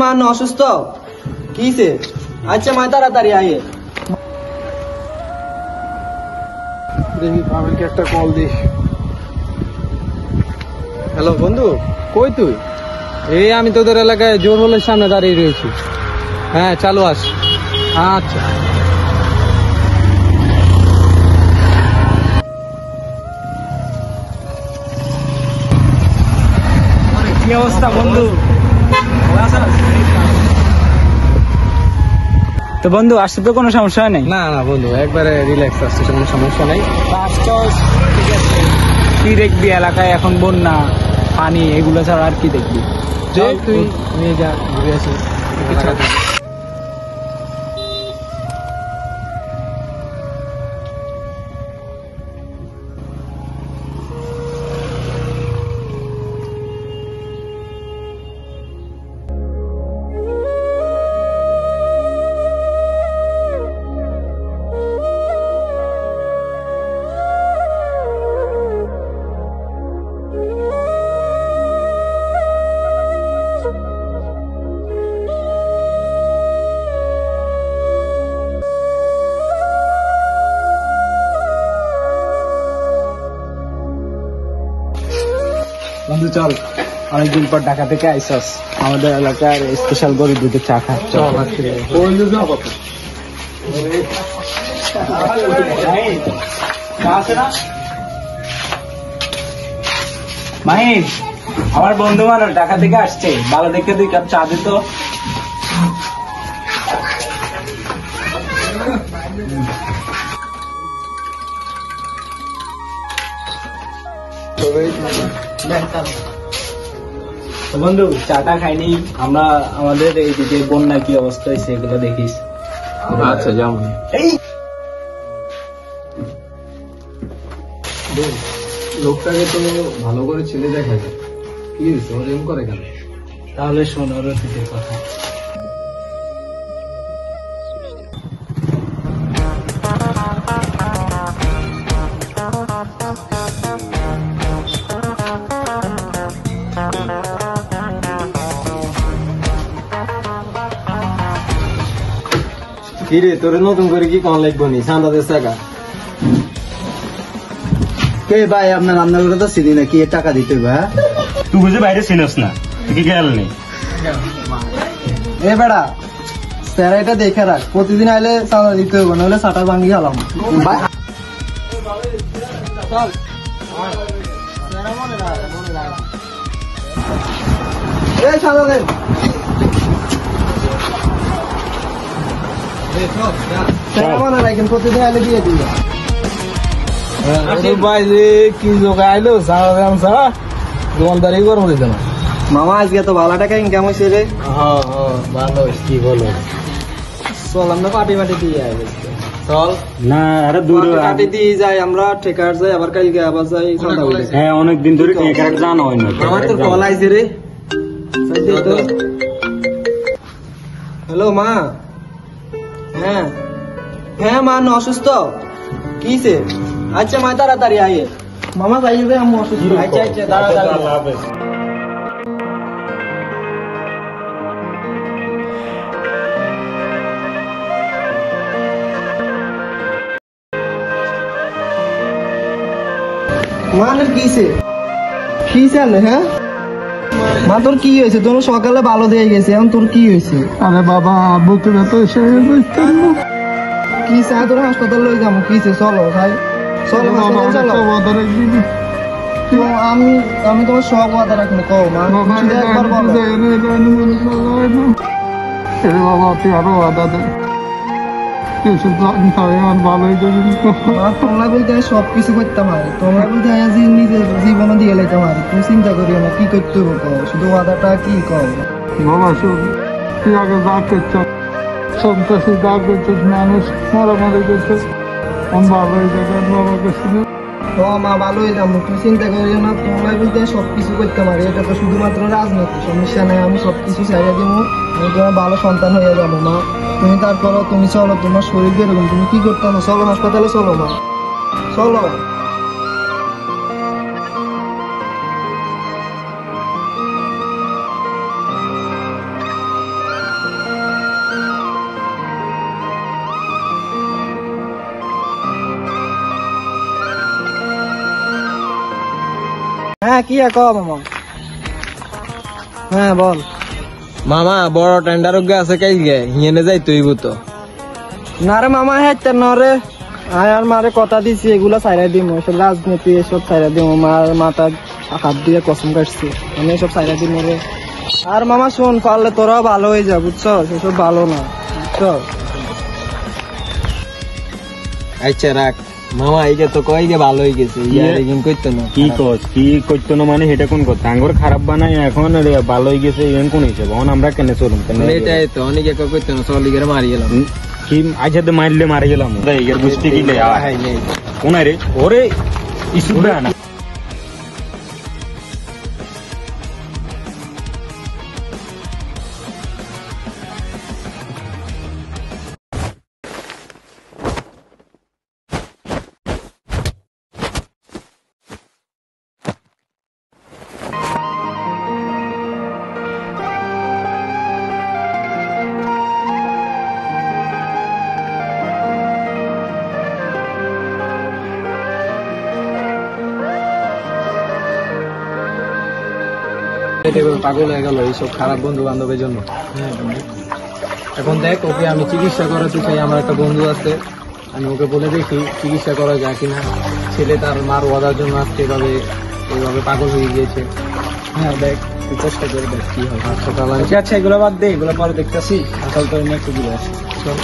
মান অসুস্থ কিছে? আচ্ছা মা তাড়াতাড়ি আয়ে। দেখি আমাকে একটা কল দিস। হ্যালো বন্ধু, কই তুই? এই আমি তোদের এলাকায় জোর হলের সামনে দাঁড়িয়ে রয়েছি। হ্যাঁ চালু আস। আচ্ছা কি অবস্থা বন্ধু? তো বন্ধু আসতে তো কোনো সমস্যা নেই? না না বন্ধু, একবারে রিল্যাক্স আসছে, কোনো সমস্যা নাই। ঠিক আছে, কি দেখবি এলাকায় এখন বন্যা পানি এগুলো ছাড়া আর কি দেখবি? চল তুই নিয়ে যা, ঘুরে আসি। বন্ধু চল, অনেকদিন পর ঢাকা থেকে আইসস, আমাদের এলাকার স্পেশাল গরুর দুধের চা খা। চল মাহিন, আমার বন্ধু মানুষ ঢাকা থেকে আসছে, ভালো দেখে 2 কাপ চা দিত। বন্ধু চাটা খাইনি আমরা, আমাদের এই দিকে বন্যা কি অবস্থা হয়েছে এগুলো দেখিস। আচ্ছা যেমন লোকটাকে তো ভালো করে ছেলে দেখা যায়, কি হয়েছে ওর এম করে কেন? তাহলে শোন ওর অতীতের কথা। কিরে তোর নতুন করে কি কন লাগবো নি সান্দাদের টাকা? কে ভাই আপনার রান্নাগুলো তো চিনি না, কি টাকা দিতে ভাই? তুই বুঝে বাইরে চিনস না, কি খেয়াল নেই। এ বেড়া স্যার এটা দেখে রাখ, প্রতিদিন আইলে চাঁদা দিতে হবে, নাহলে চাটা ভাঙ্গি গেলাম। এই চাঁদা দেন। মনে রাখেন প্রতিদিন আইলে দিয়ে দিবে। ভাই যে কি যোগ আইলো সারা দোকানদারি করবো দিতে না। মামা আজকে তো ভালো টাকা ইনকাম হয়েছে রে। ভালো কি বলো, চল আমরা পাটি মাটি দিয়ে আই। চল না আরে দূর পাটি দিয়ে যাই আমরা, ঠেকার যাই, আবার কালকে আবার যাই। হ্যাঁ অনেকদিন ধরে টেকার জানো হয় না। আমার তো কল আইছে রে। হ্যালো মা। হ্যাঁ হ্যাঁ মা অসুস্থ কিছে? আচ্ছা মা তাড়াতাড়ি আয়ে। মামা যাই যে আমি অসুস্থ। আচ্ছা আচ্ছা তাড়াতাড়ি। মানের কিছে কিছে আনে? হ্যাঁ মা তোর কি হয়েছে? তোর সকালে ভালো দিয়ে গেছে, এখন তোর কি হয়েছে? আরে বাবা বুকে ব্যথা এসে কি চাই তোর হাসপাতাল লই যাবো? কিছে চলো ভাই, চলো চলো। আমি আমি তোমার সব ওয়াদা রাখবো। কও মা, শুধু একবার বলো। বাবা তুই আরো আদা দে, ভালোই মা তোমরা বলতে আমি সবকিছু করতাম, আর তোমরা বলতে আজ নিজের জীবনে দিয়ে লাইতাম, আর তুমি চিন্তা করিও না কি করতে হবে। কও শুধু ওয়াদাটা কি কও। বাবা শোন, তুই আগে যা করছো সন্ত্রাসী যা করছিস, মানুষ মারামারি করছে, ভালো হয়ে যাবে বাবা কাছে। ও মা ভালো হয়ে যাবো, তুমি চিন্তা করিও না। তোমরা বলতে সবকিছু করতে পারি, এটা তো শুধুমাত্র রাজনীতি, সমস্যা নাই। আমি সবকিছু ছেড়ে দেবো, আমি তোমার ভালো সন্তান হয়ে যাবো মা। তুমি তারপরও তুমি চলো, তোমার শরীর কিরকম, তুমি কি করতে হবে? চলো হাসপাতালে চলো মা, চলো। হ্যাঁ কি এক মামা, হ্যাঁ বল। মামা বড় টেন্ডার আছে কাই গে হিয়েনে যাই তুইব তো। না রে মামা, হ্যাঁ না রে, আয় আর মারে কথা দিছি এগুলা ছাইরা দিম, এসব রাজনীতি এসব ছাইরা দিম, মার মাথা হাত দিয়ে কসম কাটছি আমি এসব ছাইরা দিম রে। আর মামা শোন, পারলে তোরা ভালো হয়ে যা, বুঝছো, সেসব ভালো না, বুঝছো। আচ্ছা রাখ মামা, এইটা তো কই গে ভালো হয়ে গেছে, ইয়ারে কিন কইতো না। কি কস, কি করতো না মানে সেটা কোন কথা? আঙ্গুর খারাপ বানাই এখন ভালো হয়ে গেছে এমন কোন হিসেবে? এখন আমরা কেন চলুন কেন? এটাই তো অনেকে কইতো না, চলি করে মারি গেলাম। কি আজ মারলে মারে গেলাম এর বুঝতে কি কোনায় রে ওরে ইস্যু না। পাগল হয়ে গেল এইসব খারাপ বন্ধু বান্ধবের জন্য। এখন দেখ, ওকে আমি চিকিৎসা করাতে চাই, আমার একটা বন্ধু আছে, আমি ওকে বলে দেখি চিকিৎসা করা যায় কিনা। ছেলে তার মার ওয়াদার জন্য আজকে এইভাবে পাগল হয়ে গিয়েছে। হ্যাঁ দেখ, তুই চেষ্টা করে দেখ কি হয়। আচ্ছা তাহলে আচ্ছা এগুলো বাদ দে, এগুলো পরে দেখতেছি, আসল তো এমনি একটু দূরে আছে। চল।